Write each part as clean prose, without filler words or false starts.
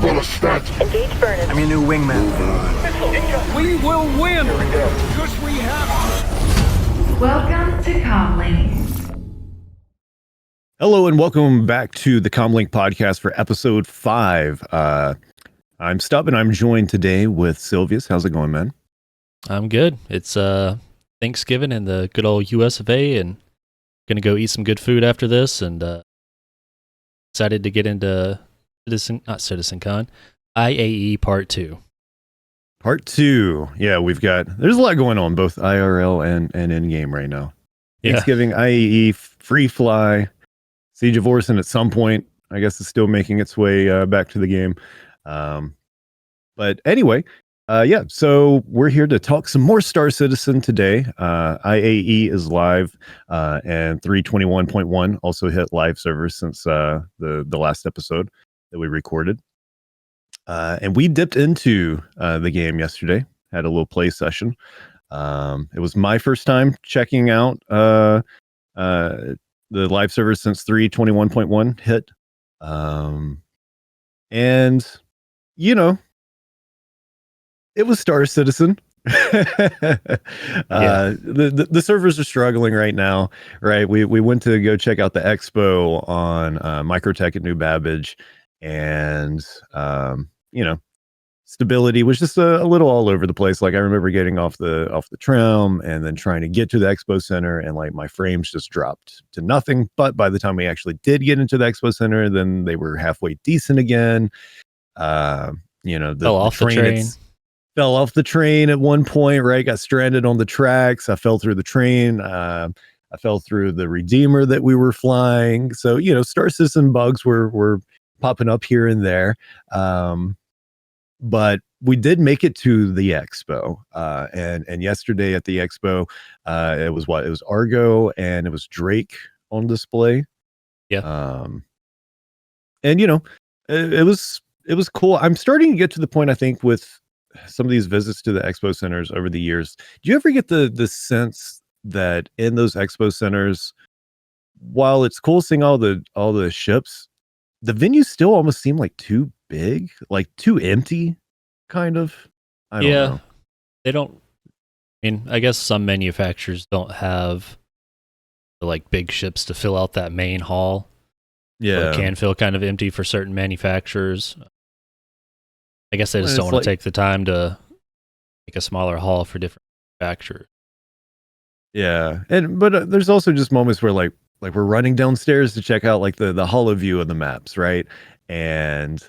Engage Vernon. I'm your new wingman. We will win! Because we have... Welcome to CommLink. Hello and welcome back to the CommLink Podcast for episode 5. I'm Stubb and I'm joined today with Silvius. How's it going, man? I'm good. It's Thanksgiving in the good old US of A, and gonna go eat some good food after this, and excited to get into CitizenCon, IAE Part 2. Part 2. Yeah, there's a lot going on, both IRL and in-game right now. Yeah. Thanksgiving, IAE, Free Fly, Siege of Orson at some point, I guess, is still making its way back to the game. But anyway, so we're here to talk some more Star Citizen today. IAE is live, and 321.1 also hit live servers since the last episode that we recorded. And we dipped into the game yesterday, had a little play session. It was my first time checking out the live servers since 321.1 hit. And, you know, it was Star Citizen. The servers are struggling right now, right? We went to go check out the expo on Microtech at New Babbage, and stability was just a little all over the place. Like, I remember getting off the tram and then trying to get to the expo center, and like my frames just dropped to nothing. But by the time we actually did get into the expo center, then they were halfway decent again. Fell off the train. Fell off the train at one point, right? Got stranded on the tracks. I fell through the train. I fell through the Redeemer that we were flying. So, Star Citizen bugs were popping up here and there. But we did make it to the expo. And yesterday at the expo, it was Argo and it was Drake on display. Yeah. And it was cool. I'm starting to get to the point, I think, with some of these visits to the expo centers over the years. Do you ever get the sense that in those expo centers, while it's cool seeing all the ships, the venues still almost seem like too big, like too empty, kind of? I don't know. They don't. I mean, I guess some manufacturers don't have the like big ships to fill out that main hall. Yeah, it can feel kind of empty for certain manufacturers. I guess they just don't want to take the time to make a smaller hall for different manufacturers. Yeah, but there's also just moments where like we're running downstairs to check out like the holo view of the maps, right? And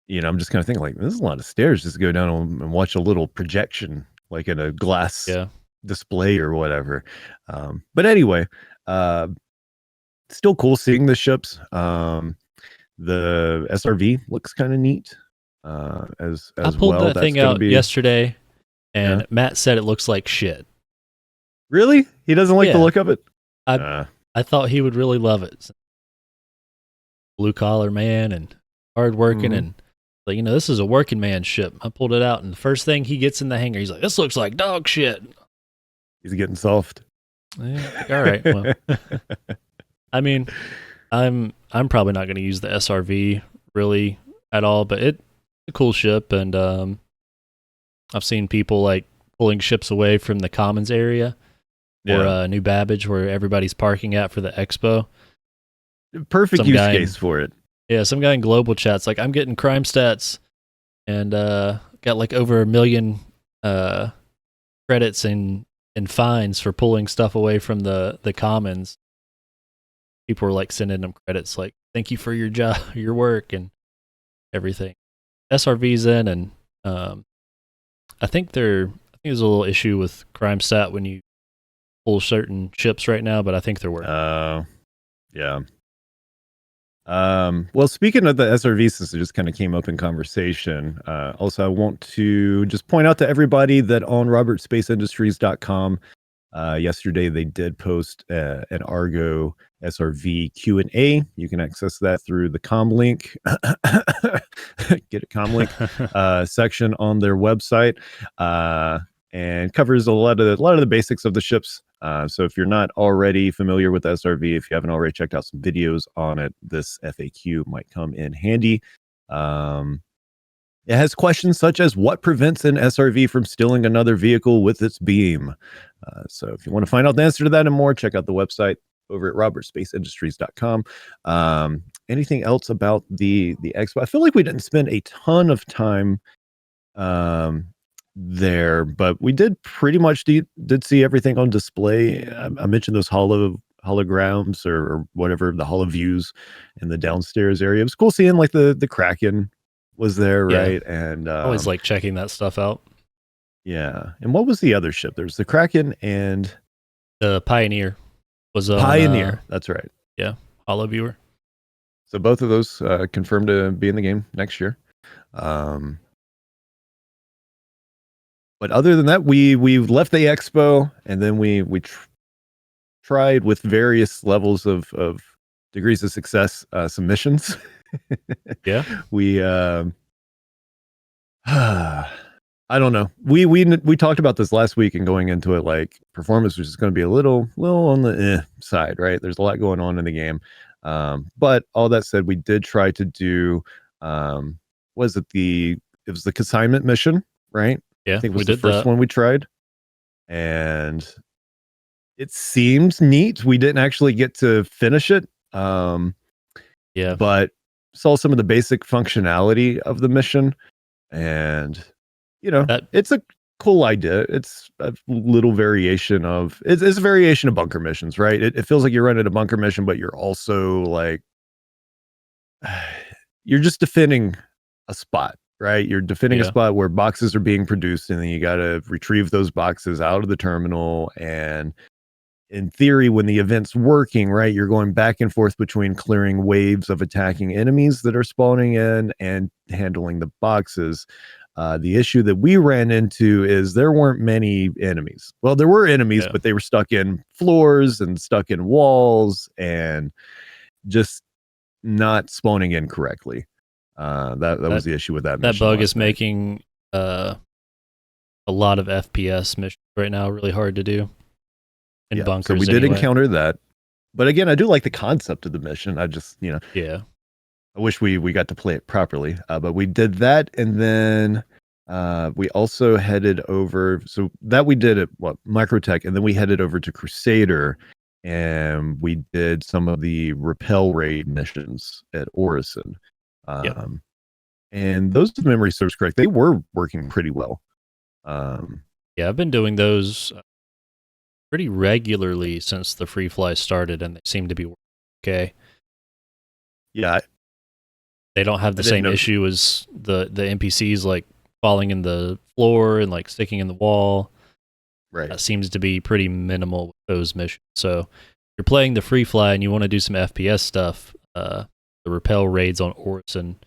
I'm just kind of thinking like, this is a lot of stairs just to go down and watch a little projection, like in a glass display or whatever. But anyway, still cool seeing the ships. The SRV looks kind of neat. As I pulled well. that thing out yesterday, and Matt said it looks like shit. Really? He doesn't like the look of it? I thought he would really love it. Blue collar man and hard working, and like, this is a working man ship. I pulled it out, and the first thing he gets in the hangar, he's like, "This looks like dog shit." He's getting soft. Yeah, all right. Well, I mean, I'm probably not going to use the SRV really at all, but it's a cool ship, and I've seen people like pulling ships away from the Commons area or New Babbage, where everybody's parking at for the expo. Perfect use case for it. Yeah, some guy in global chat's like, "I'm getting crime stats, and got like over 1 million credits and fines for pulling stuff away from the Commons." People were like sending them credits, like, "Thank you for your job, your work, and everything." SRV's in, and I think there's a little issue with crime stat when you pull certain ships right now, but I think they're working. Yeah. Well, speaking of the SRV, since it just kind of came up in conversation, also I want to just point out to everybody that on robertspaceindustries.com, yesterday they did post an Argo SRV Q&A. You can access that through the CommLink get it CommLink section on their website, and covers a lot of the basics of the ships. So if you're not already familiar with SRV, if you haven't already checked out some videos on it, this FAQ might come in handy. It has questions such as what prevents an SRV from stealing another vehicle with its beam. So if you want to find out the answer to that and more, check out the website over at robertspaceindustriescom. Anything else about the expo? I feel like we didn't spend a ton of time there, but we did pretty much did see everything on display. I mentioned those holograms or whatever, the holo views in the downstairs area. It was cool seeing like the Kraken was there, right? And always like checking that stuff out. Yeah. And what was the other ship? There's the Kraken and the Pioneer was on, Pioneer. That's right. Yeah, holo viewer. So both of those confirmed to be in the game next year. But other than that, we left the expo, and then we tried with various levels of degrees of success some missions. Yeah. We I don't know. We talked about this last week, and going into it, like performance was just going to be a little on the side, right? There's a lot going on in the game. But all that said, we did try to do it was the consignment mission, right? Yeah, I think it was the first one we tried. And it seems neat. We didn't actually get to finish it. Yeah. But saw some of the basic functionality of the mission, and it's a cool idea. It's a little variation of it's a variation of bunker missions, right? It feels like you're running a bunker mission, but you're also like you're just defending a spot, right? You're defending a spot where boxes are being produced, and then you got to retrieve those boxes out of the terminal. And in theory, when the event's working, right, you're going back and forth between clearing waves of attacking enemies that are spawning in and handling the boxes. The issue that we ran into is there weren't many enemies. Well, there were enemies, but they were stuck in floors and stuck in walls and just not spawning in correctly. That was the issue with that mission. That bug is making a lot of FPS missions right now really hard to do in bunkers. So we did encounter that. But again, I do like the concept of the mission. I just, Yeah. I wish we got to play it properly. But we did that, and then we also headed over. So that we did at Microtech, and then we headed over to Crusader, and we did some of the repel raid missions at Orison. And those, if memory serves correct, they were working pretty well. Yeah, I've been doing those pretty regularly since the free fly started, and they seem to be working okay. Yeah. They don't have the same issue as the NPCs like falling in the floor and like sticking in the wall. Right. That seems to be pretty minimal with those missions. So if you're playing the free fly and you want to do some FPS stuff, the repel raids on Orison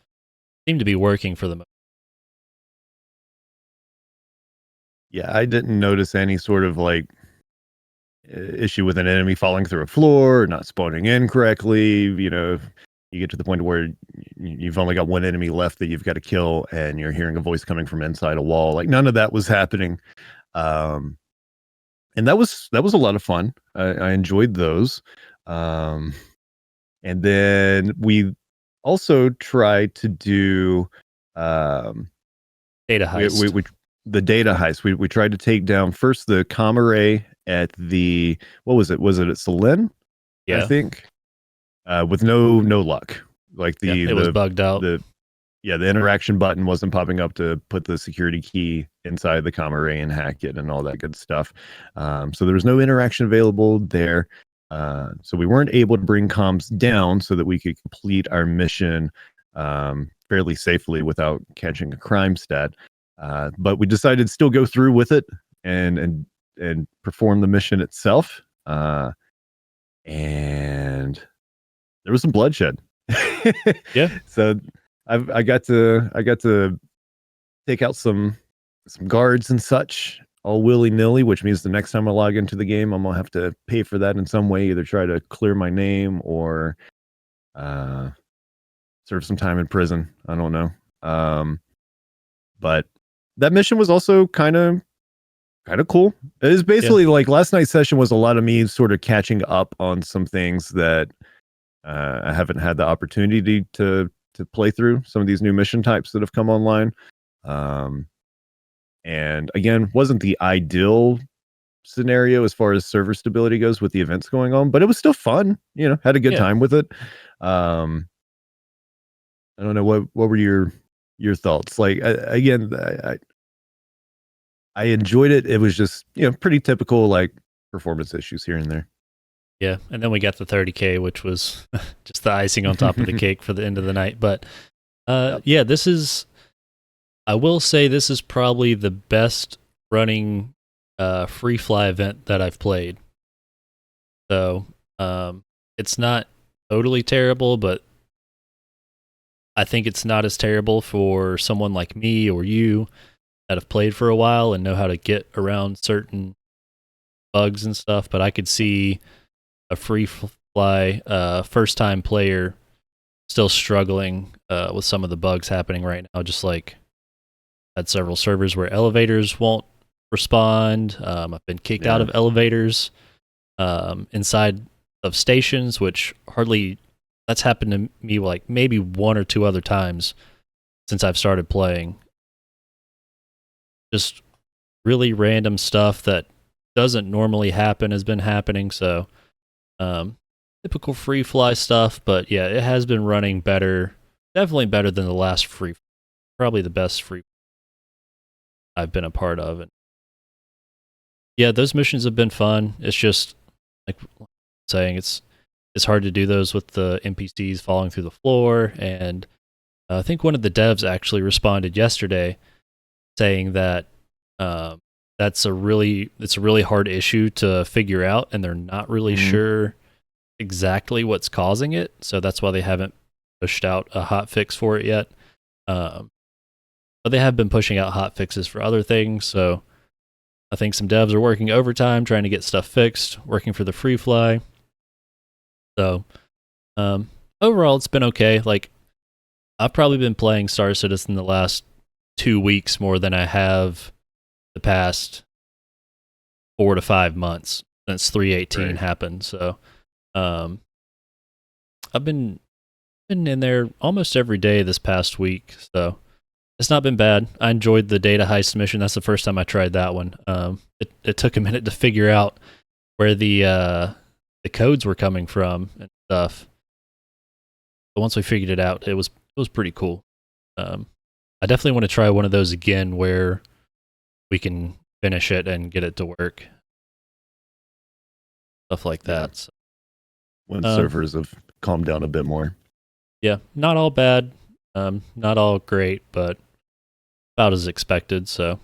seem to be working for the most. Yeah, I didn't notice any sort of like issue with an enemy falling through a floor or not spawning in correctly. You get to the point where you've only got one enemy left that you've got to kill, and you're hearing a voice coming from inside a wall. Like none of that was happening. And that was a lot of fun. I enjoyed those. And then we also tried to do data heist. The data heist. We tried to take down first the comm array at the, what was it? Was it at Selene? Yeah. I think. With no luck. Like it was bugged out. The interaction button wasn't popping up to put the security key inside the comm array and hack it and all that good stuff. So there was no interaction available there. So we weren't able to bring comms down so that we could complete our mission fairly safely without catching a crime stat. But we decided to still go through with it and perform the mission itself. And there was some bloodshed. Yeah. So I got to take out some guards and such all willy-nilly, which means the next time I log into the game, I'm gonna have to pay for that in some way, either try to clear my name or serve some time in prison. I don't know. But that mission was also kind of cool. It is basically like last night's session was a lot of me sort of catching up on some things that I haven't had the opportunity to to play through some of these new mission types that have come online. And again, wasn't the ideal scenario as far as server stability goes with the events going on, but it was still fun. Had a good time with it. I don't know what were your thoughts. Like again, I enjoyed it. It was just pretty typical like performance issues here and there. Yeah, and then we got the 30K, which was just the icing on top of the cake for the end of the night. But yeah, I will say this is probably the best running free fly event that I've played. So it's not totally terrible, but I think it's not as terrible for someone like me or you that have played for a while and know how to get around certain bugs and stuff. But I could see a free fly first time player still struggling with some of the bugs happening right now. Just like had several servers where elevators won't respond. I've been kicked out of elevators inside of stations, which that's happened to me like maybe one or two other times since I've started playing. Just really random stuff that doesn't normally happen has been happening. So typical free fly stuff, but yeah, it has been running better, definitely better than the last free, probably the best free I've been a part of. And yeah, those missions have been fun. It's just like saying it's hard to do those with the NPCs falling through the floor. And I think one of the devs actually responded yesterday saying that it's a really hard issue to figure out, and they're not really sure exactly what's causing it. So that's why they haven't pushed out a hot fix for it yet. But they have been pushing out hot fixes for other things. So I think some devs are working overtime trying to get stuff fixed, working for the free fly. So overall, it's been okay. Like, I've probably been playing Star Citizen the last 2 weeks more than I have the past 4 to 5 months since 3.18 happened. So I've been in there almost every day this past week. So it's not been bad. I enjoyed the data heist mission. That's the first time I tried that one. It took a minute to figure out where the codes were coming from and stuff. But once we figured it out, it was pretty cool. I definitely want to try one of those again where we can finish it and get it to work. Stuff like that. So, when servers have calmed down a bit more. Yeah, not all bad, not all great, but about as expected. So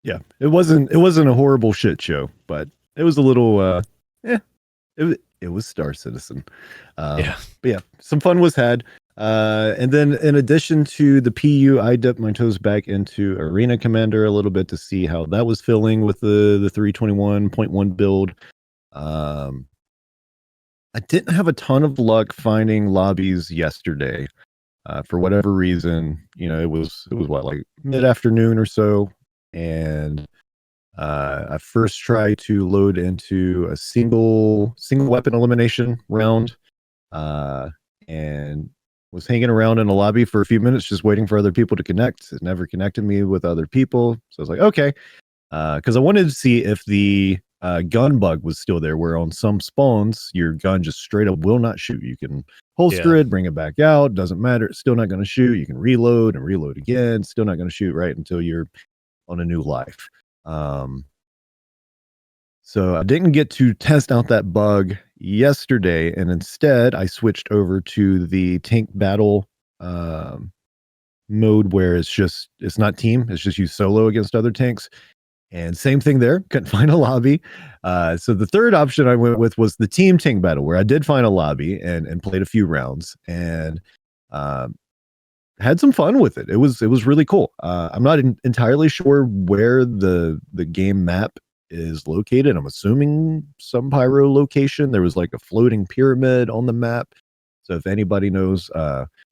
yeah, it wasn't a horrible shit show, but it was a little it was Star Citizen. But yeah, some fun was had. And then in addition to the PU, I dipped my toes back into Arena Commander a little bit to see how that was feeling with the 321.1 build. I didn't have a ton of luck finding lobbies yesterday. For whatever reason, it was what, like mid-afternoon or so, and I first tried to load into a single weapon elimination round, and was hanging around in a lobby for a few minutes just waiting for other people to connect. It never connected me with other people, so I was like, okay, because I wanted to see if the gun bug was still there, where on some spawns your gun just straight up will not shoot. You can holster it, bring it back out, doesn't matter, it's still not going to shoot. You can reload and reload again, still not going to shoot right until you're on a new life. So I didn't get to test out that bug yesterday, and instead I switched over to the tank battle mode, where it's not team, it's just you solo against other tanks. And same thing there, couldn't find a lobby. So the third option I went with was the team tank battle, where I did find a lobby and played a few rounds and had some fun with it. It was really cool. I'm not entirely sure where the game map is located. I'm assuming some pyro location. There was like a floating pyramid on the map. So if anybody knows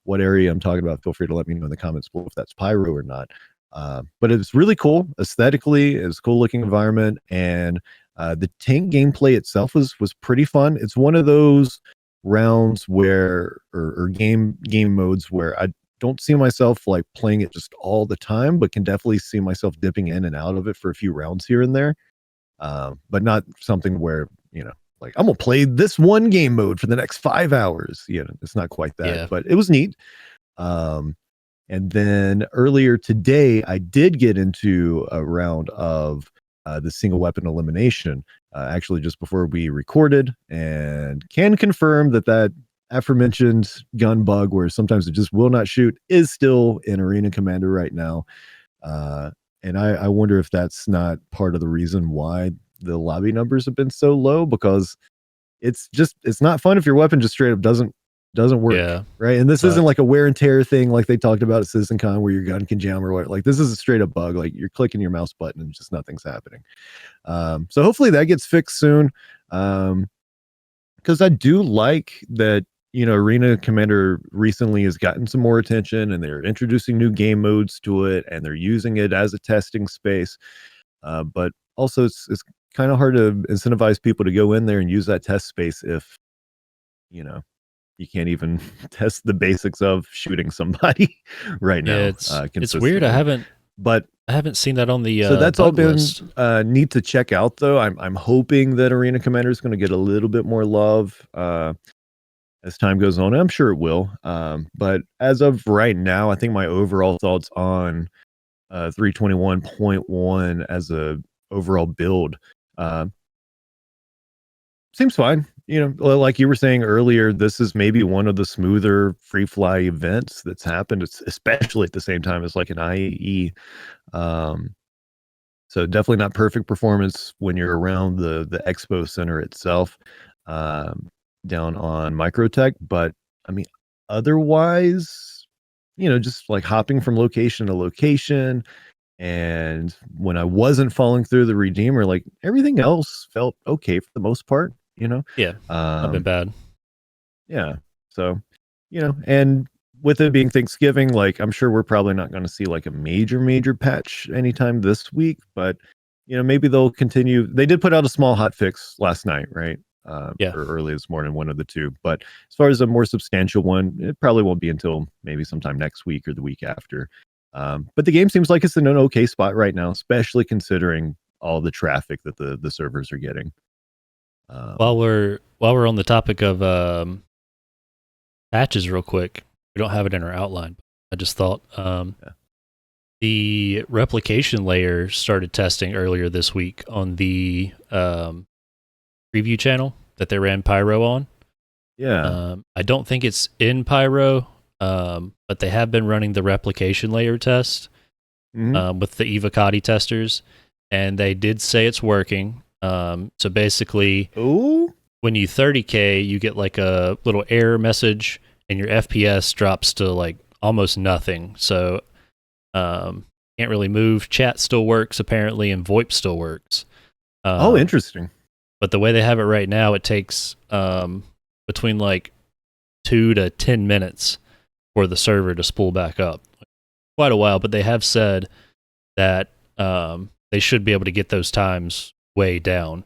what area I'm talking about, feel free to let me know in the comments below if that's pyro or not. But it's really cool aesthetically. It's a cool looking environment, and the tank gameplay itself was pretty fun. It's one of those rounds where or game modes where I don't see myself like playing it just all the time, but can definitely see myself dipping in and out of it for a few rounds here and there. But not something where, like I'm gonna play this one game mode for the next 5 hours. It's not quite that, Yeah. but it was neat. And then earlier today, I did get into a round of the single weapon elimination, actually just before we recorded, and can confirm that aforementioned gun bug where sometimes it just will not shoot is still in Arena Commander right now. And I wonder if that's not part of the reason why the lobby numbers have been so low, because it's not fun if your weapon just straight up doesn't work. Yeah. Right. And this isn't like a wear and tear thing like they talked about at CitizenCon where your gun can jam or what. Like this is a straight up bug. Like you're clicking your mouse button and just nothing's happening. So hopefully that gets fixed soon. Because I do like that, Arena Commander recently has gotten some more attention and they're introducing new game modes to it and they're using it as a testing space. But also it's kind of hard to incentivize people to go in there and use that test space if, you can't even test the basics of shooting somebody right now. Yeah, it's weird. I haven't seen that on the so that's all been list. Neat to check out though. I'm hoping that Arena Commander is going to get a little bit more love as time goes on. I'm sure it will. But as of right now, I think my overall thoughts on 321.1 as a overall build seems fine. Like you were saying earlier, this is maybe one of the smoother free fly events that's happened, especially at the same time as like an IAE. So definitely not perfect performance when you're around the expo center itself, down on Microtech. But I mean, otherwise, just like hopping from location to location. And when I wasn't falling through the Redeemer, like everything else felt okay for the most part, Yeah, not been bad. Yeah. So, and with it being Thanksgiving, like I'm sure we're probably not going to see like a major patch anytime this week, but maybe they'll continue. They did put out a small hot fix last night, right? Yeah. Or early this morning, one of the two. But as far as a more substantial one, it probably won't be until maybe sometime next week or the week after. But the game seems like it's in an okay spot right now, especially considering all the traffic that the servers are getting. While we're on the topic of patches, real quick, we don't have it in our outline. I just thought the replication layer started testing earlier this week on the preview channel that they ran Pyro on. Yeah. I don't think it's in Pyro, but they have been running the replication layer test with the Evocati testers, and they did say it's working. So basically, when you 30K, you get like a little error message, and your FPS drops to like almost nothing. So can't really move. Chat still works apparently, and VoIP still works. Interesting. But the way they have it right now, it takes between like 2 to 10 minutes for the server to spool back up. Quite a while, but they have said that they should be able to get those times way down.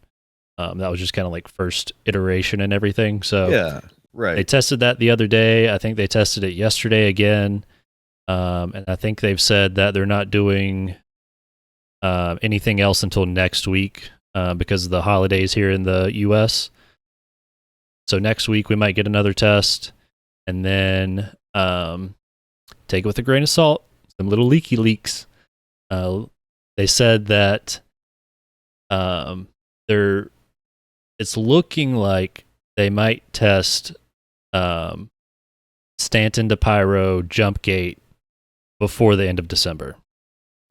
That was just kind of like first iteration and everything. So yeah, right. They tested that the other day. I think they tested it yesterday again. And I think they've said that they're not doing anything else until next week because of the holidays here in the US. So next week we might get another test, and then take it with a grain of salt. Some little leaky leaks. They said that it's looking like they might test Stanton to Pyro jump gate before the end of December.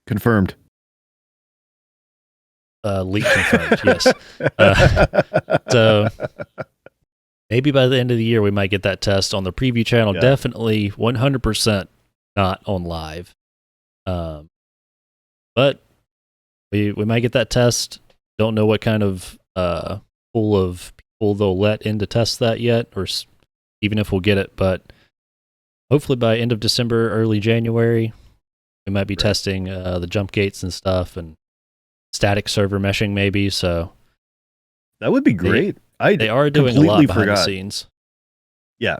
Confirmed. Leak confirmed, yes. So maybe by the end of the year we might get that test on the preview channel. Yeah. Definitely 100% not on live. But we might get that test. Don't know what kind of pool of people they'll let in to test that yet, or even if we'll get it. But hopefully by end of December, early January, we might be testing the jump gates and stuff, and static server meshing maybe. So that would be great. They are doing a lot behind the scenes. Yeah.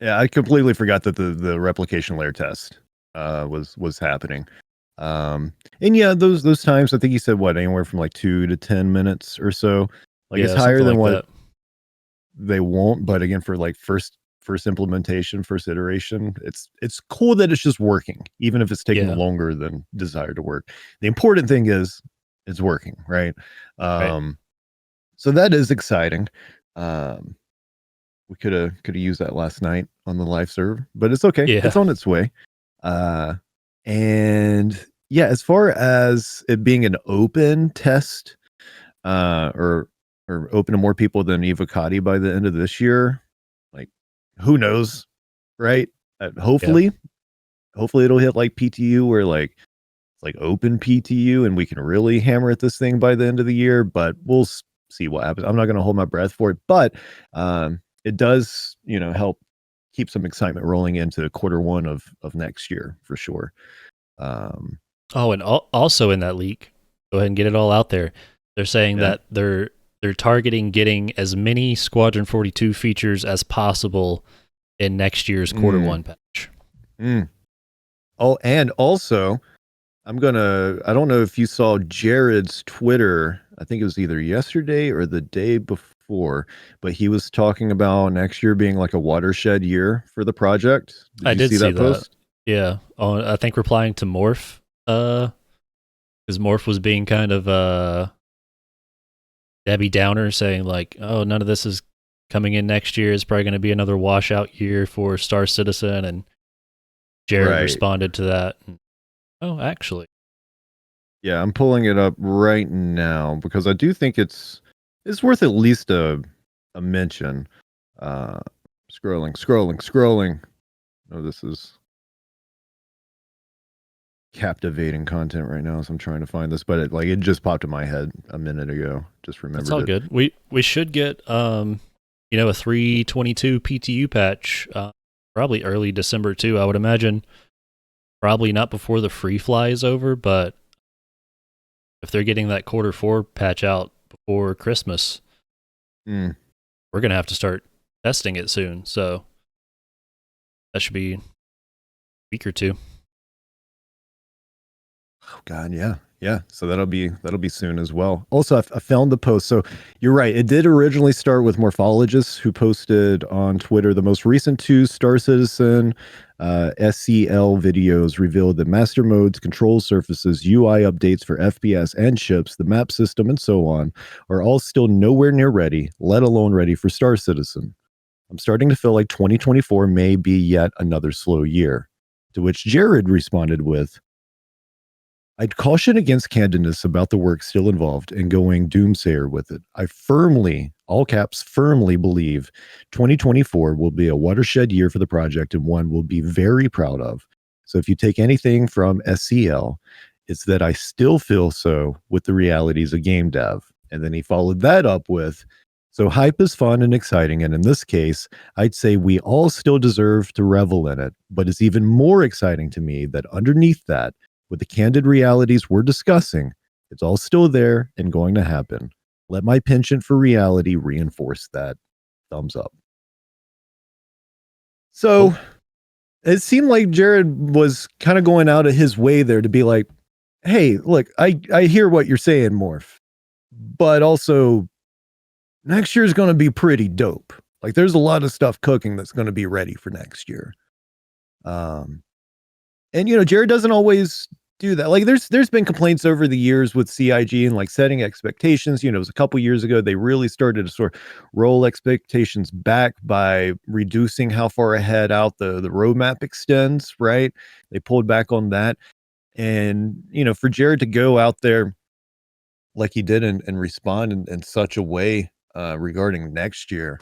Yeah, I completely forgot that the replication layer test was happening. And yeah, those times I think he said what, anywhere from like 2 to 10 minutes or so. Like it's Yeah, higher something than like what that. they won't, but again, for like first implementation, first iteration, it's cool that it's just working, even if it's taking Yeah. longer than desired to work. The important thing is it's working, right? Right. So that is exciting. We could have used that last night on the live serve, but it's okay. Yeah. It's on its way. And yeah, as far as it being an open test, or open to more people than Evocati by the end of this year, like who knows, right? Yeah. Hopefully it'll hit like PTU, where like it's like open PTU, and we can really hammer at this thing by the end of the year. But we'll see what happens. I'm not going to hold my breath for it, but it does, help keep some excitement rolling into quarter 1 of next year for sure. Oh, and also in that leak, go ahead and get it all out there. They're saying Yeah. that they're targeting getting as many Squadron 42 features as possible in next year's quarter 1 patch. Oh, and also, I don't know if you saw Jared's Twitter. I think it was either yesterday or the day before, but he was talking about next year being like a watershed year for the project. I You did see that post? Yeah. I think replying to Morph, because Morph was being kind of Debbie Downer, saying like, "Oh, none of this is coming in next year. It's probably going to be another washout year for Star Citizen." And Jared Right. responded to that. Oh, actually, Yeah, I'm pulling it up right now because I do think it's worth at least a mention. Uh, scrolling. Oh, this is captivating content right now, so I'm trying to find this, but it just popped in my head a minute ago. Just remembered it's all it. good. We should get a 3.22 PTU patch probably early December too. I would imagine. Probably not before the free fly is over, but if they're getting that quarter 4 patch out before Christmas, we're gonna have to start testing it soon. So that should be a week or two. Oh God, yeah. So that'll be soon as well. Also, I found the post. So you're right. It did originally start with Morphologists, who posted on Twitter the most recent 2 Star Citizen SCL videos revealed that master modes, control surfaces, UI updates for FPS and ships, the map system, and so on are all still nowhere near ready, let alone ready for Star Citizen. I'm starting to feel like 2024 may be yet another slow year. To which Jared responded with, I'd caution against candidness about the work still involved and going doomsayer with it. I firmly, all caps, firmly believe 2024 will be a watershed year for the project and one we'll be very proud of. So if you take anything from SCL, it's that I still feel so with the realities of game dev. And then he followed that up with, so hype is fun and exciting. And in this case, I'd say we all still deserve to revel in it. But it's even more exciting to me that underneath that, with the candid realities we're discussing, it's all still there and going to happen. Let my penchant for reality reinforce that. Thumbs up. So it seemed like Jared was kind of going out of his way there to be like, hey, look, I hear what you're saying, Morph, but also next year is going to be pretty dope. Like there's a lot of stuff cooking that's going to be ready for next year. And Jared doesn't always do that. Like there's been complaints over the years with CIG and like setting expectations. It was a couple years ago they really started to sort of roll expectations back by reducing how far ahead out the roadmap extends, right? They pulled back on that. And for Jared to go out there like he did and respond in such a way regarding next year.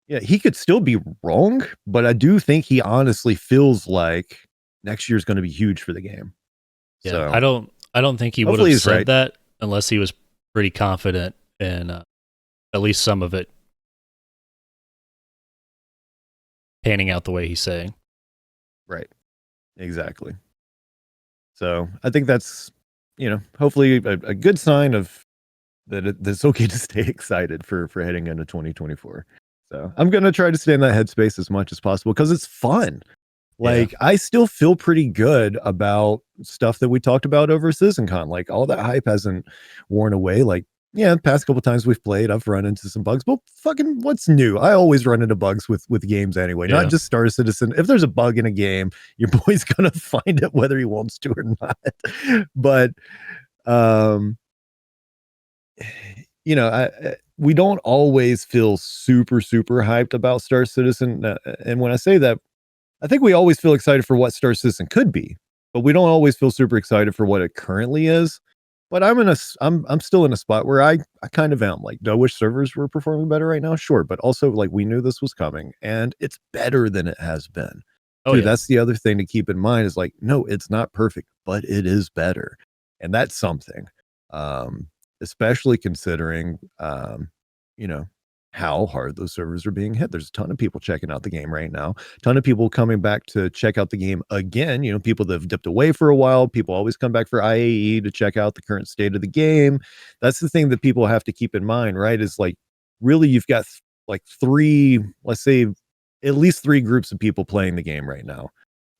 Yeah, he could still be wrong, but I do think he honestly feels like next year's going to be huge for the game. Yeah, So I don't think he would hopefully have he's said right. that unless he was pretty confident in at least some of it panning out the way he's saying. Right. Exactly. So I think that's, hopefully a good sign of that it's okay to stay excited for heading into 2024. So I'm gonna try to stay in that headspace as much as possible because it's fun. Like Yeah. I still feel pretty good about stuff that we talked about over CitizenCon. Like all that hype hasn't worn away. Like, yeah, the past couple times we've played, I've run into some bugs, but fucking what's new? I always run into bugs with games anyway, not Yeah. just Star Citizen. If there's a bug in a game, your boy's gonna find it whether he wants to or not. But um we don't always feel super hyped about Star Citizen, and when I say that, I think we always feel excited for what Star Citizen could be, but we don't always feel super excited for what it currently is. But I'm still in a spot where I kind of am like, do I wish servers were performing better right now? Sure, but also like we knew this was coming, and it's better than it has been. Oh, Dude, yeah. that's the other thing to keep in mind is like, no, it's not perfect, but it is better, and that's something. Um, Especially considering, you know, how hard those servers are being hit. There's a ton of people checking out the game right now. A ton of people coming back to check out the game again. You know, people that have dipped away for a while. People always come back for IAE to check out the current state of the game. That's the thing that people have to keep in mind, right? Is like really you've got like three, let's say at least three groups of people playing the game right now.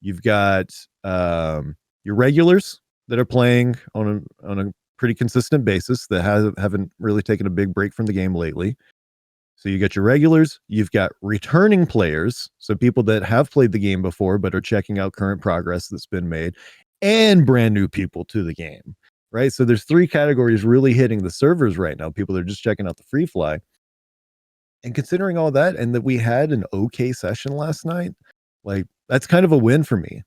You've got your regulars that are playing on a pretty consistent basis that haven't really taken a big break from the game lately. So you got your regulars, you've got returning players, so people that have played the game before but are checking out current progress that's been made, and brand new people to the game, right? So there's three categories really hitting the servers right now. People that are just checking out the free fly. And considering all that, and that we had an okay session last night, like that's kind of a win for me,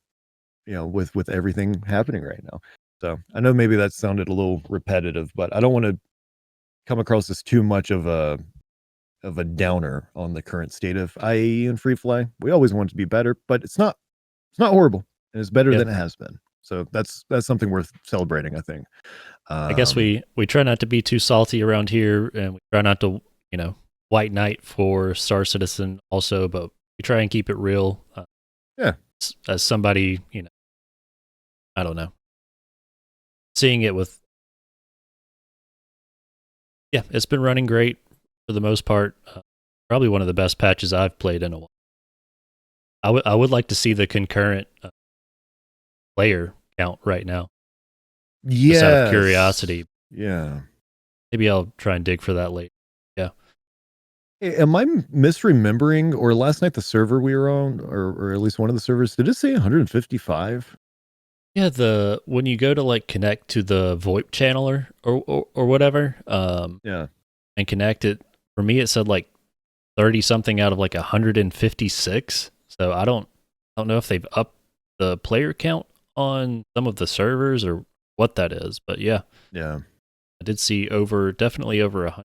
with everything happening right now. So I know maybe that sounded a little repetitive, but I don't want to come across as too much of a downer on the current state of IAE and free fly. We always want it to be better, but it's not horrible, and it's better Yeah. than it has been. So that's something worth celebrating, I think. I guess we try not to be too salty around here, and we try not to, white knight for Star Citizen also, but we try and keep it real. Yeah. As somebody, I don't know, seeing it with, yeah, it's been running great for the most part. Probably one of the best patches I've played in a while. I would like to see the concurrent player count right now. Just out of curiosity. Yeah. Maybe I'll try and dig for that later. Yeah. Hey, am I misremembering, or last night the server we were on, or at least one of the servers, did it say 155? Yeah, when you go to like connect to the VoIP channeler or whatever, Yeah. and connect it, for me it said like 30 something out of like 156. So I don't know if they've upped the player count on some of the servers or what that is, but yeah. Yeah. I did see definitely over 100.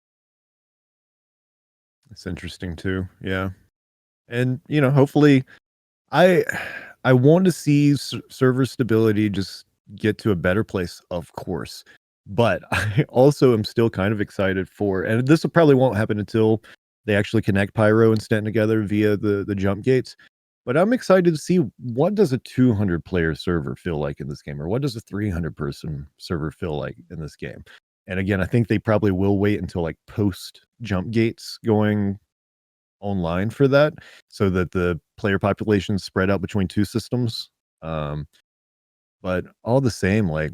It's interesting too. Yeah. And hopefully I want to see server stability just get to a better place, of course. But I also am still kind of excited for, and this will probably won't happen until they actually connect Pyro and Stanton together via the jump gates. But I'm excited to see, what does a 200 player server feel like in this game, or what does a 300 person server feel like in this game? And again, I think they probably will wait until like post jump gates going online for that, so that the player population is spread out between two systems. But all the same, like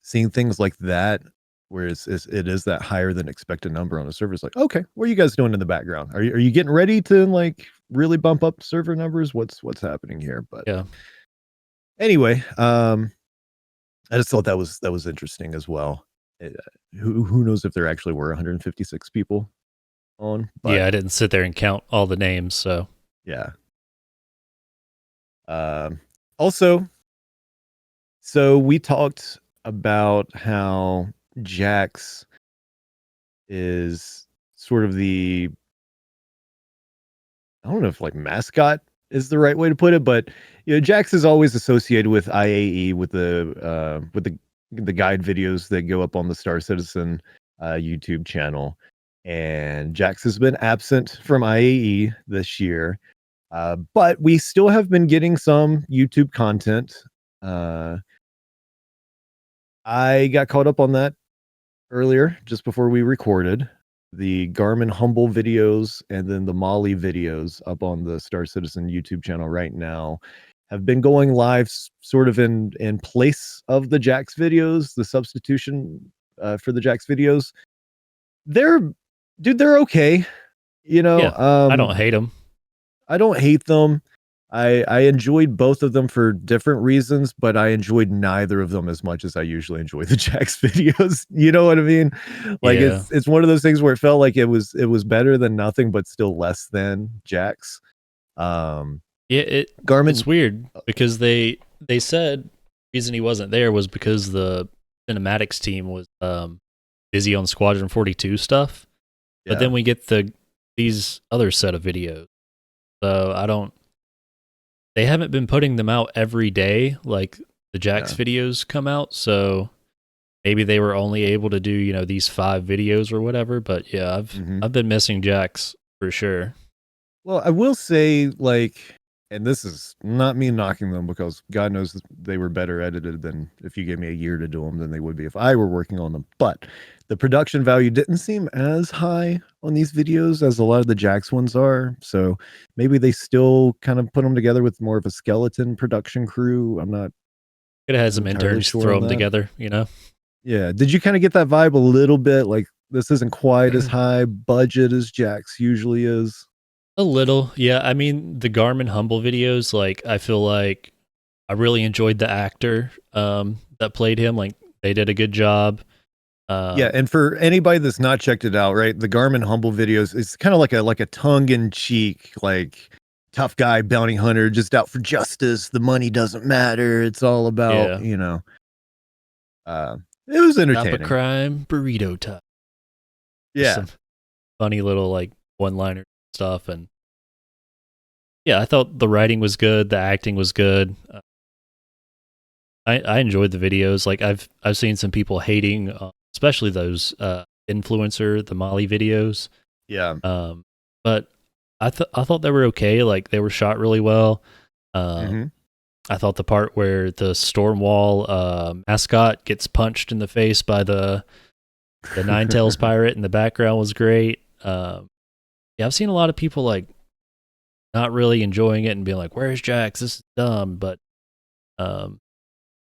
seeing things like that, where it is that higher than expected number on the server, is like, okay, what are you guys doing in the background? Are you getting ready to like really bump up server numbers? What's happening here? But Yeah. anyway, I just thought that was interesting as well. Who knows if there actually were 156 people on? But Yeah, I didn't sit there and count all the names, so yeah. Also, so we talked about how Jax is sort of the, I don't know if like mascot is the right way to put it, but Jax is always associated with IAE, with the guide videos that go up on the Star Citizen YouTube channel. And Jax has been absent from IAE this year. But we still have been getting some YouTube content. I got caught up on that earlier, just before we recorded. the Garmin Humble videos and then the Molly videos up on the Star Citizen YouTube channel right now have been going live sort of in place of the Jax videos, the substitution for the Jax videos. They're okay. You know, Yeah, I don't hate them. I don't hate them. I enjoyed both of them for different reasons, but I enjoyed neither of them as much as I usually enjoy the Jax videos. You know what I mean? Like Yeah. it's one of those things where it felt like it was better than nothing, but still less than Jax. Yeah, Garmin. it's weird because they said the reason he wasn't there was because the cinematics team was busy on Squadron 42 stuff. But then we get these other set of videos. So they haven't been putting them out every day like the Jax videos come out, so maybe they were only able to do, you know, these 5 videos or whatever, but yeah, I've been missing Jax for sure. Well, I will say, like, and this is not me knocking them because God knows they were better edited than if you gave me a year to do them than they would be if I were working on them. But the production value didn't seem as high on these videos as a lot of the Jax ones are. So maybe they still kind of put them together with more of a skeleton production crew. I'm not. Could have had some entirely interns sure throw on them that. together, you know? Yeah. Did you kind of get that vibe a little bit? Like, this isn't quite as high budget as Jax usually is. A little, yeah. I mean, the Garmin Humble videos, like, I feel like I really enjoyed the actor that played him. Like, they did a good job. Yeah, and for anybody that's not checked it out, right, the Garmin Humble videos is kind of like a tongue-in-cheek, like, tough guy bounty hunter just out for justice. The money doesn't matter. It's all about, you know. It was entertaining. Stop a crime, burrito time. Yeah. Some funny little, like, one-liner stuff, and yeah, I thought the writing was good, the acting was good. I enjoyed the videos. Like, I've seen some people hating, especially those influencer, the Molly videos. Yeah. But I thought they were okay. Like, they were shot really well. I thought the part where the Stormwall mascot gets punched in the face by the Ninetales pirate in the background was great. Yeah, I've seen a lot of people like not really enjoying it and being like, "Where's Jax? This is dumb." But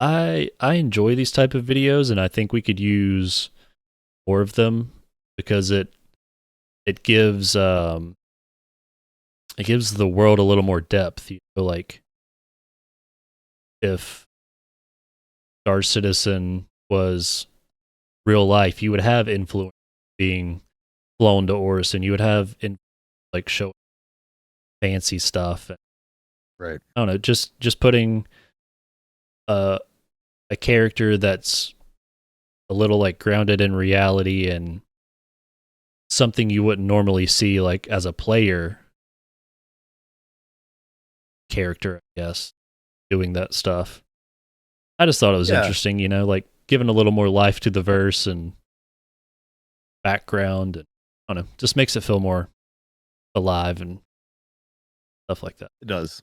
I enjoy these type of videos, and I think we could use more of them because it gives the world a little more depth. You know, like if Star Citizen was real life, you would have influence being flown to Oris, and you would have like show fancy stuff. Right. I don't know, just putting a character that's a little like grounded in reality and something you wouldn't normally see like as a player character, I guess, doing that stuff. I just thought it was interesting, you know, like giving a little more life to the verse and background, and I don't know, just makes it feel more alive and stuff like that. It does.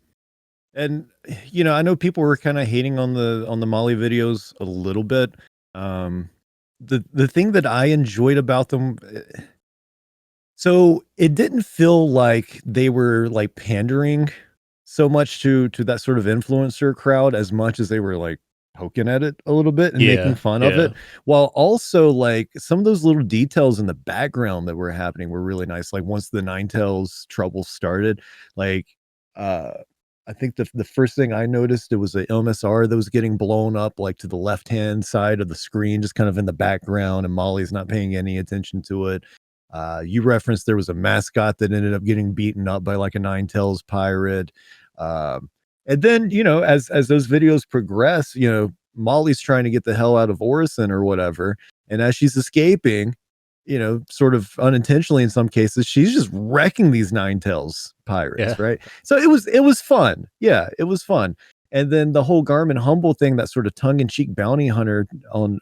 And you know, I know people were kind of hating on the Molly videos a little bit. The thing that I enjoyed about them, so it didn't feel like they were like pandering so much to that sort of influencer crowd as much as they were like poking at it a little bit and making fun of it, while also like some of those little details in the background that were happening were really nice. Like once the Ninetales trouble started, like I think the first thing I noticed, it was a MSR that was getting blown up like to the left hand side of the screen, just kind of in the background, and Molly's not paying any attention to it. You referenced there was a mascot that ended up getting beaten up by like a Ninetales pirate. And then, you know, as those videos progress, you know, Molly's trying to get the hell out of Orison or whatever. And as she's escaping, you know, sort of unintentionally in some cases, she's just wrecking these Ninetales pirates, right? So it was fun. Yeah, it was fun. And then the whole Garmin Humble thing, that sort of tongue-in-cheek bounty hunter on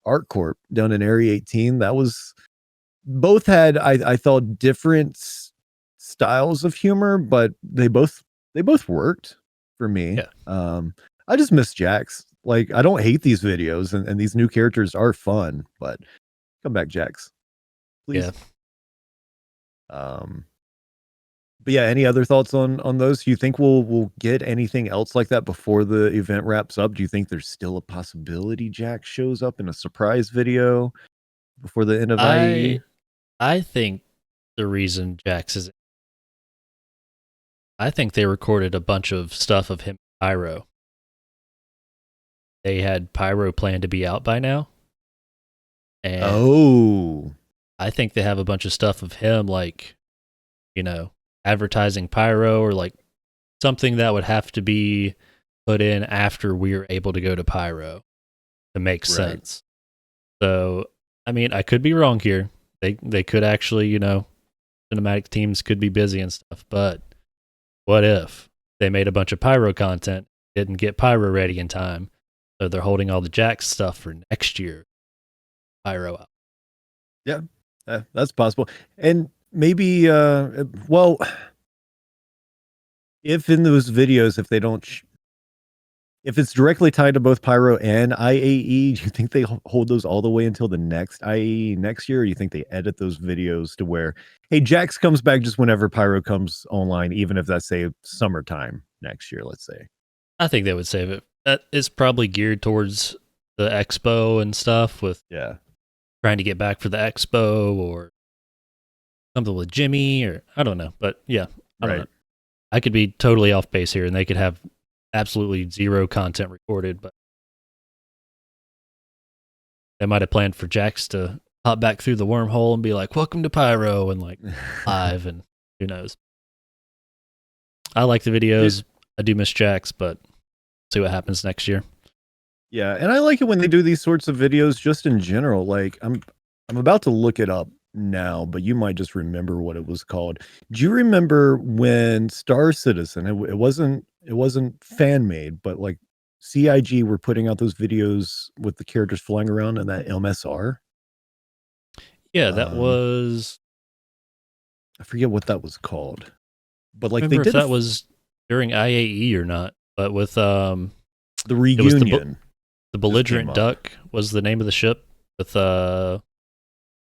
ArcCorp down in Area 18, that was, both had I thought different styles of humor, but they both worked for me. I just miss Jax. Like, I don't hate these videos, and these new characters are fun, but come back, Jax. please. Yeah. But yeah, any other thoughts on those? Do you think we'll get anything else like that before the event wraps up? Do you think there's still a possibility Jack shows up in a surprise video before the end of IAE? I think the reason Jax is, I think they recorded a bunch of stuff of him and Pyro. They had Pyro planned to be out by now. And I think they have a bunch of stuff of him, like, advertising Pyro, or like something that would have to be put in after we are able to go to Pyro to make sense. So, I mean, I could be wrong here. They could actually, cinematic teams could be busy and stuff, but what if they made a bunch of Pyro content, didn't get Pyro ready in time, so they're holding all the Jax stuff for next year? Pyro out. Yeah, that's possible. And maybe, if in those videos, if they don't, if it's directly tied to both Pyro and IAE, do you think they hold those all the way until the next IAE next year? Or do you think they edit those videos to where, hey, Jax comes back just whenever Pyro comes online, even if that's, say, summertime next year, let's say? I think they would save it. That is probably geared towards the expo and stuff, with trying to get back for the expo, or something with Jimmy, or I don't know. But yeah, I don't know. I could be totally off base here, and they could have absolutely zero content recorded, but they might have planned for Jax to hop back through the wormhole and be like, "Welcome to Pyro," and like live, and who knows. I like the videos. I do miss Jax, but see what happens next year. Yeah, and I like it when they do these sorts of videos just in general. Like, I'm about to look it up now, but you might just remember what it was called. Do you remember when Star Citizen, it wasn't fan made, but like CIG were putting out those videos with the characters flying around in that MSR? Yeah, that was, I forget what that was called. But like, remember if that was during IAE or not, but with the reunion. The Belligerent Duck was the name of the ship, with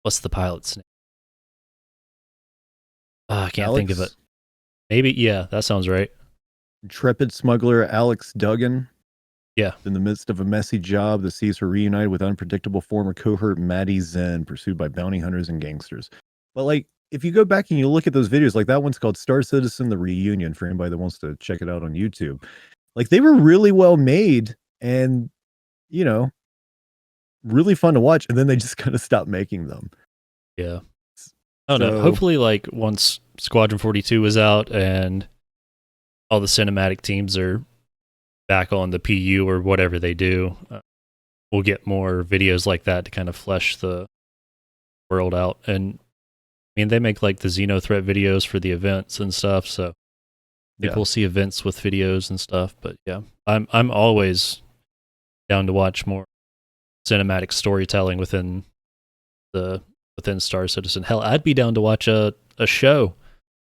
what's the pilot's name? I can't think of it. Maybe, yeah, that sounds right. Intrepid smuggler Alex Duggan. Yeah. In the midst of a messy job, the sees her reunited with unpredictable former cohort Maddie Zen, pursued by bounty hunters and gangsters. But like, if you go back and you look at those videos, like that one's called Star Citizen: The Reunion, for anybody that wants to check it out on YouTube. Like, they were really well made and, really fun to watch, and then they just kind of stopped making them. Yeah. I don't know. Hopefully, like, once Squadron 42 is out and all the cinematic teams are back on the PU or whatever they do, we'll get more videos like that to kind of flesh the world out. And I mean, they make like the Xeno Threat videos for the events and stuff, so I think we'll see events with videos and stuff. But yeah, I'm always down to watch more cinematic storytelling within Star Citizen. Hell, I'd be down to watch a show.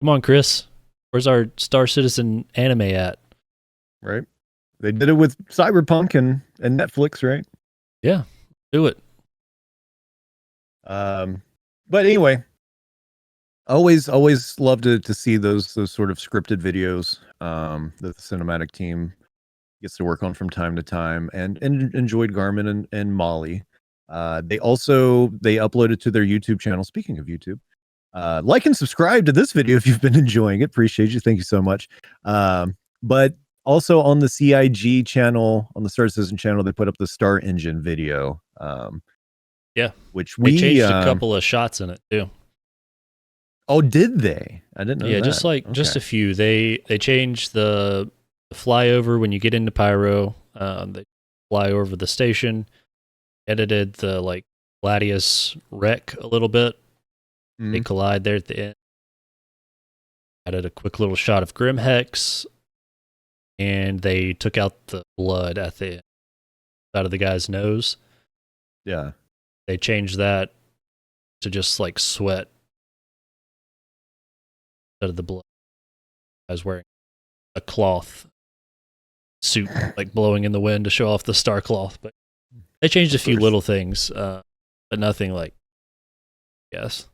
Come on, Chris. Where's our Star Citizen anime at? Right. They did it with Cyberpunk and Netflix, right? Yeah, do it. But anyway, always love to see those sort of scripted videos that the cinematic team gets to work on from time to time, and enjoyed Garmin and Molly. They uploaded to their YouTube channel. Speaking of YouTube, like and subscribe to this video if you've been enjoying it. Appreciate you. Thank you so much. But also on the CIG channel, on the Star Citizen channel, they put up the Star Engine video. Which they changed a couple of shots in it too. Oh, did they? I didn't know. Yeah, that. just a few. They changed the flyover when you get into Pyro. They fly over the station. Edited the like Gladius wreck a little bit. Mm-hmm. They collide there at the end. Added a quick little shot of Grimhex, and they took out the blood at the end, out of the guy's nose. Yeah, they changed that to just like sweat out of the blood. I was wearing a cloth suit, like blowing in the wind to show off the star cloth, but they changed a few little things, but nothing like Yes.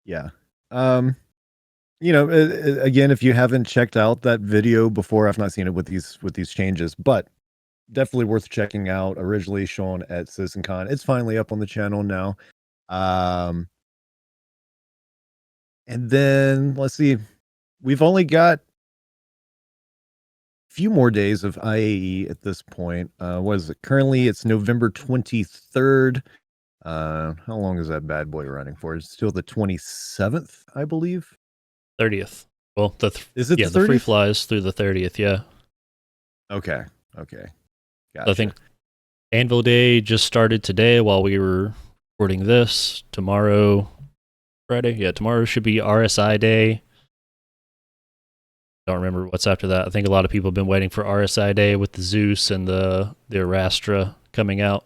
Yeah. Again, if you haven't checked out that video before, I've not seen it with these changes, but definitely worth checking out. Originally shown at CitizenCon, it's finally up on the channel now. And then let's see, we've only got a few more days of IAE at this point. What is it? Currently, it's November 23rd. How long is that bad boy running for? It's still the 27th, I believe. 30th. Well, Is it the the free 30th? flies through the 30th, yeah. Okay. Gotcha. I think Anvil Day just started today while we were recording this. Tomorrow, Friday? Yeah, tomorrow should be RSI Day. Don't remember what's after that. I think a lot of people have been waiting for RSI Day with the Zeus and the Arastra coming out.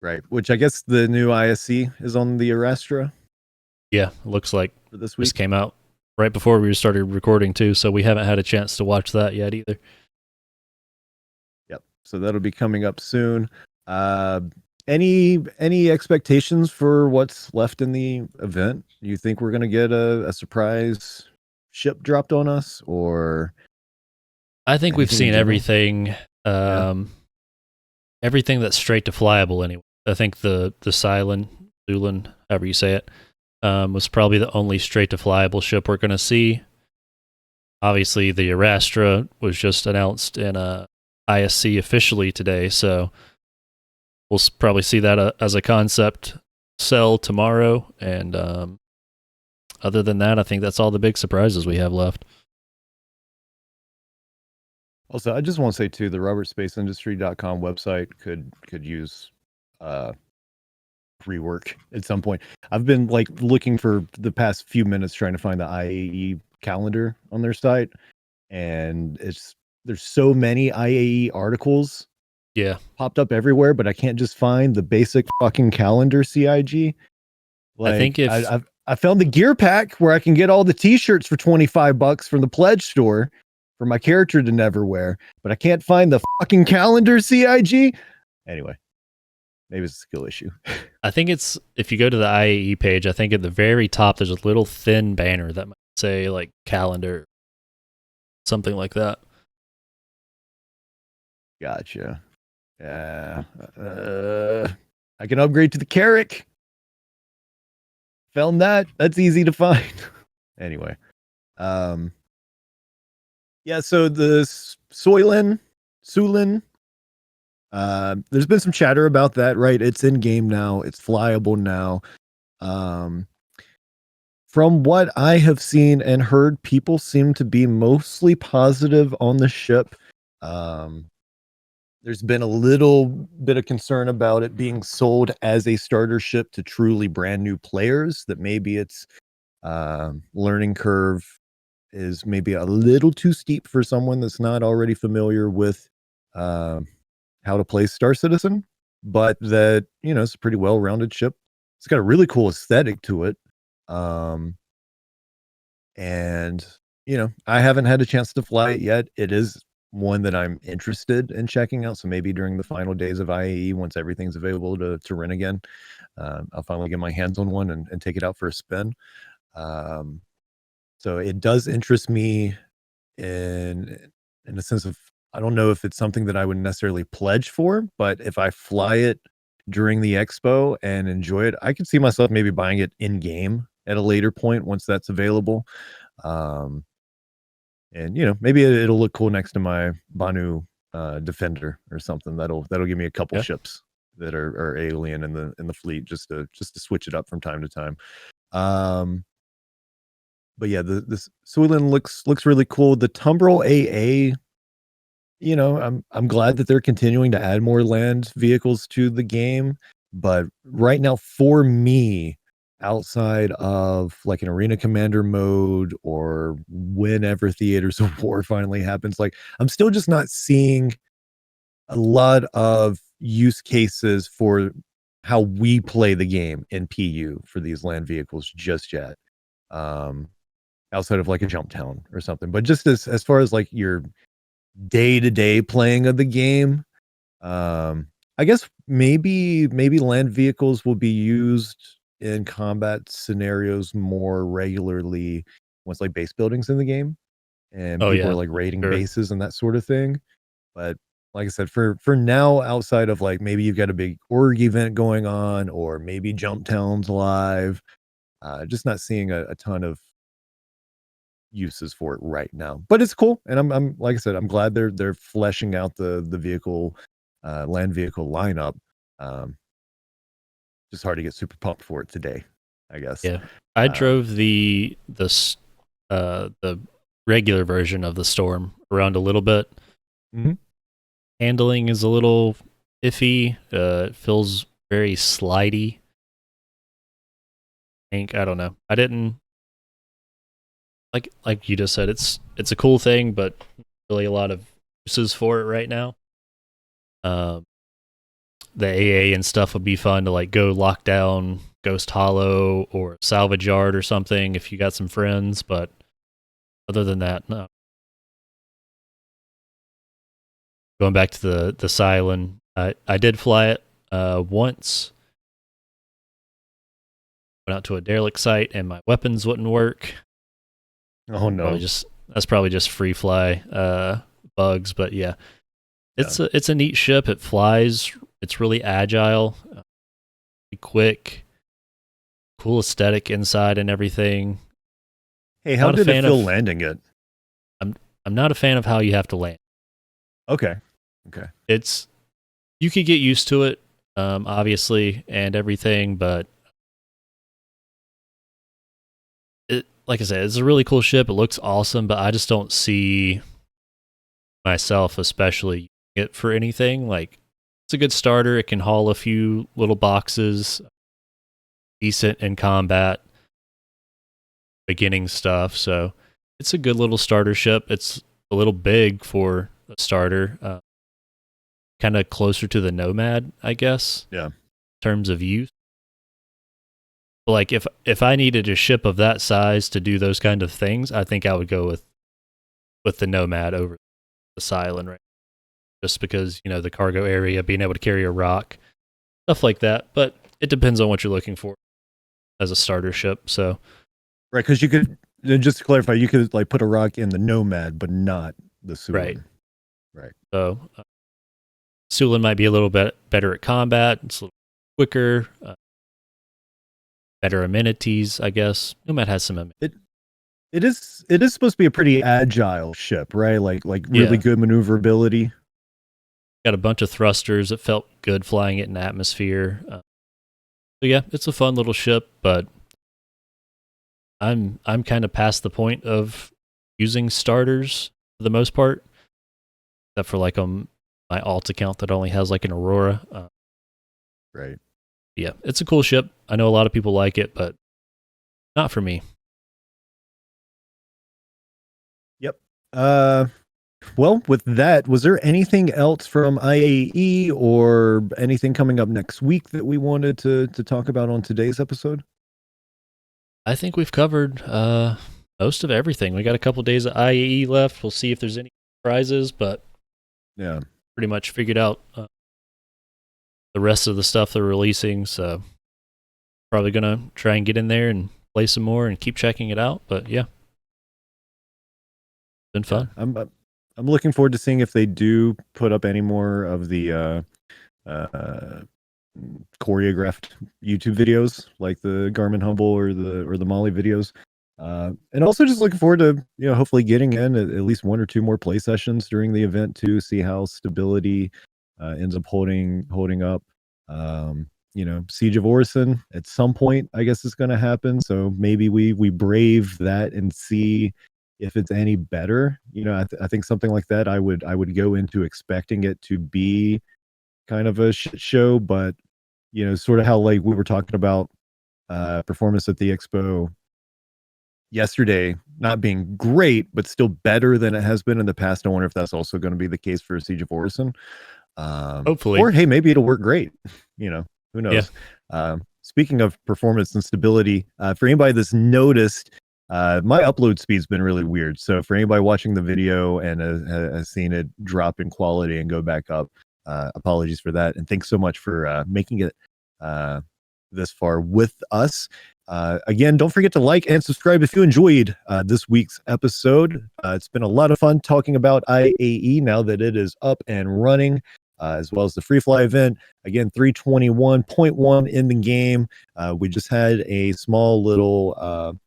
Right, which I guess the new ISC is on the Arastra Yeah, it looks like for this this week. came out right before we started recording too, so we haven't had a chance to watch that yet either. Yep. So that'll be coming up soon. Any expectations for what's left in the event? Do you think we're gonna get a surprise ship dropped on us, or I think we've anything in seen general? everything. Everything that's straight to flyable anyway. I think the Zulin, however you say it, was probably the only straight to flyable ship we're going to see. Obviously, the Arastra was just announced in ISC officially today, so we'll probably see that as a concept sell tomorrow. And other than that, I think that's all the big surprises we have left. Also, I just want to say too, the robertspaceindustry.com website could use rework at some point. I've been like looking for the past few minutes trying to find the IAE calendar on their site, and there's so many IAE articles Yeah, popped up everywhere, but I can't just find the basic fucking calendar CIG. Like, I think if I found the gear pack where I can get all the t-shirts for $25 from the pledge store for my character to never wear, but I can't find the fucking calendar CIG. Anyway, maybe it's a skill issue. I think it's if you go to the IAE page, I think at the very top there's a little thin banner that might say like calendar, something like that. Gotcha. Yeah. I can upgrade to the Carrick. Found that. That's easy to find. Anyway. Yeah, so the Sulin, there's been some chatter about that, right? It's in game now. It's flyable now. From what I have seen and heard, people seem to be mostly positive on the ship. There's been a little bit of concern about it being sold as a starter ship to truly brand new players, that maybe its learning curve is maybe a little too steep for someone that's not already familiar with how to play Star Citizen, but that, it's a pretty well-rounded ship. It's got a really cool aesthetic to it. And, I haven't had a chance to fly it yet. It is one that I'm interested in checking out. So maybe during the final days of IAE, once everything's available to rent again, I'll finally get my hands on one and take it out for a spin. So it does interest me in the sense of, I don't know if it's something that I would necessarily pledge for, but if I fly it during the expo and enjoy it, I could see myself maybe buying it in game at a later point once that's available. And maybe it'll look cool next to my Banu Defender or something. That'll give me a couple ships that are alien in the fleet, just to switch it up from time to time. But yeah, this Sulin looks really cool. The Tumbrel AA, I'm glad that they're continuing to add more land vehicles to the game. But right now, for me, outside of like an arena commander mode or whenever Theaters of War finally happens, like I'm still just not seeing a lot of use cases for how we play the game in PU for these land vehicles just yet. Outside of like a jump town or something, but just as far as like your day-to-day playing of the game, I I guess maybe land vehicles will be used in combat scenarios more regularly once like base buildings in the game and Oh people yeah, are like raiding sure. bases and that sort of thing. But like I said, for now, outside of like maybe you've got a big org event going on, or maybe Jump Town's live, just not seeing a ton of uses for it right now. But it's cool, and I'm like I said, I'm glad they're fleshing out the vehicle, land vehicle lineup. Um, just hard to get super pumped for it today, I guess. Yeah, I Um, drove the regular version of the Storm around a little bit. Mhm. Handling is a little iffy. It feels very slidey. I don't know. I didn't like you just said. It's a cool thing, but really a lot of uses for it right now. Um, the AA and stuff would be fun to like go lock down Ghost Hollow or Salvage Yard or something if you got some friends. But other than that, no. Going back to the Cylon, I did fly it once. Went out to a derelict site and my weapons wouldn't work. oh no, That's probably just free fly bugs, but yeah. It's a neat ship. It flies. It's really agile, quick, cool aesthetic inside and everything. hey, how Not a did it fan feel of- landing it? I'm not a fan of how you have to land. Okay, It's you could get used to it, obviously, and everything, but like I said, it's a really cool ship. It looks awesome, but I just don't see myself, especially using it for anything. Like, it's a good starter. It can haul a few little boxes, decent in combat, beginning stuff. So it's a good little starter ship. It's a little big for a starter. Kind of closer to the Nomad, I guess. Yeah. In terms of use. But like if I needed a ship of that size to do those kind of things, I think I would go with the Nomad over the Cylon, right? Just because, the cargo area, being able to carry a rock, stuff like that. But it depends on what you're looking for as a starter ship. So right, because you could just to clarify, you could like put a rock in the Nomad, but not the Sulan. Right. So Sulin might be a little bit better at combat. It's a little quicker, better amenities, I guess. Nomad has some amenities. It is supposed to be a pretty agile ship, right? Like really Yeah. good maneuverability. Got a bunch of thrusters. It felt good flying it in atmosphere. So yeah, it's a fun little ship, but I'm kind of past the point of using starters for the most part, except for like my alt account that only has like an Aurora. Right. Yeah, it's a cool ship. I know a lot of people like it, but not for me. Yep. Well, with that, was there anything else from IAE or anything coming up next week that we wanted to talk about on today's episode? I think we've covered most of everything. We got a couple days of IAE left. We'll see if there's any surprises, but Yeah. pretty much figured out the rest of the stuff they're releasing. So probably gonna try and get in there and play some more and keep checking it out. But yeah, been fun. I'm looking forward to seeing if they do put up any more of the choreographed YouTube videos like the Garmin Humble or the Molly videos. And also just looking forward to, hopefully getting in at least one or two more play sessions during the event to see how stability ends up holding up. Siege of Orison at some point, I guess, is going to happen. So maybe we brave that and see if it's any better. I think something like that, I would go into expecting it to be kind of a shit show, but sort of how like we were talking about performance at the expo yesterday not being great, but still better than it has been in the past. I wonder if that's also going to be the case for Siege of Orison. Hopefully. Or hey, maybe it'll work great. Who knows? Yeah. Speaking of performance and stability, for anybody that's noticed, my upload speed's been really weird. So for anybody watching the video and has seen it drop in quality and go back up, apologies for that. And thanks so much for making it this far with us. Again, don't forget to like and subscribe if you enjoyed this week's episode. It's been a lot of fun talking about IAE now that it is up and running, as well as the free fly event. Again, 321.1 in the game. We just had a small little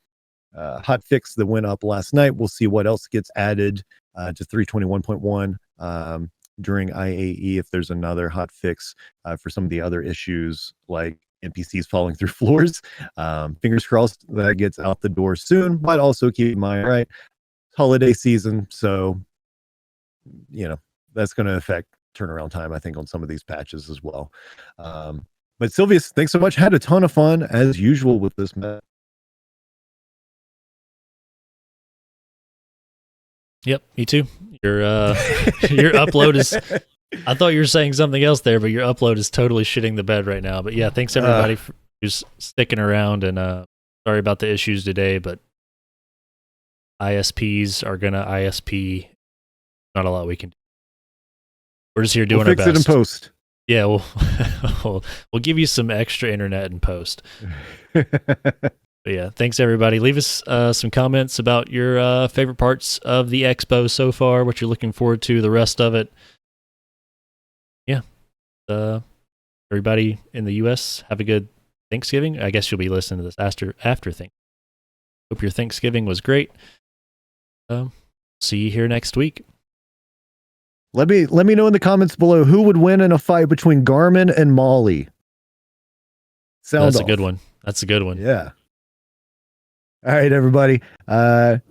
hot fix that went up last night. We'll see what else gets added to 321.1 during IAE, if there's another hot fix for some of the other issues like NPCs falling through floors. Fingers crossed that gets out the door soon, but also keep in mind, right, holiday season, so that's going to affect turnaround time, I think, on some of these patches as well. But Silvius, thanks so much. Had a ton of fun as usual with this map. Yep, me too. Your your upload is. I thought you were saying something else there, but your upload is totally shitting the bed right now. But yeah, thanks everybody for just sticking around, and sorry about the issues today, but ISPs are gonna ISP. Not a lot we can do. We're just here doing our best. Fix it in post. Yeah, we'll give you some extra internet in post. But yeah, thanks everybody. Leave us some comments about your favorite parts of the expo so far, what you're looking forward to, the rest of it. Yeah. Everybody in the US, have a good Thanksgiving. I guess you'll be listening to this after Thanksgiving. Hope your Thanksgiving was great. See you here next week. Let me know in the comments below who would win in a fight between Garmin and Molly. That's a good one. That's a good one. Yeah. All right, everybody.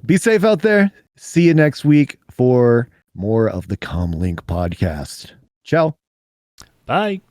Be safe out there. See you next week for more of the CommLink podcast. Ciao. Bye.